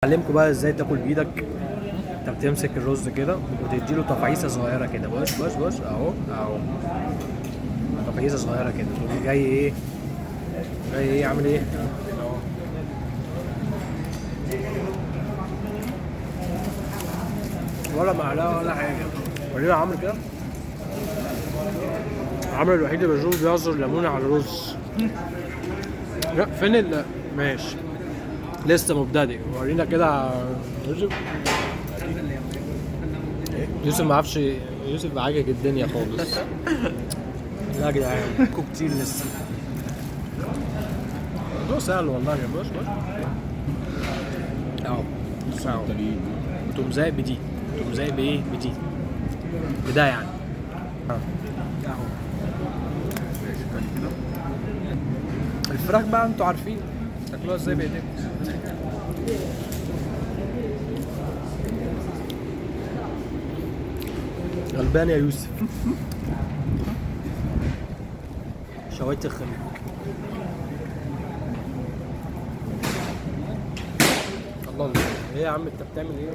علمكم بقى ازاي تاكل بايدك. انت بتمسك الرز كده وتديله تفعيصه صغيره كده، بص اهو تفعيصه صغيره كده، تقوم جاي ايه عامل ايه اهو. ولا معلقه ولا حاجه. ورينا عمرو كده، عمرو الوحيد اللي بشوفه بيعصر ليمونه على الرز. لا فين ماشي، لسه مبتدئ. ورينا كده يوسف. يوسف ما عرفش، يوسف معاجك الدنيا خالص. لا يا جدعان كتير لسه. الموضوع سهل والله. بص اهو اهو، تقوم زي بدي، تقوم زي بايه بدي بدا يعني اهو. الفراخ بقى انتوا عارفين تاكلوها ازاي بايديكم. غلبان يا يوسف. شويت الخمير. الله الله، ايه يا عم انت بتعمل ايه؟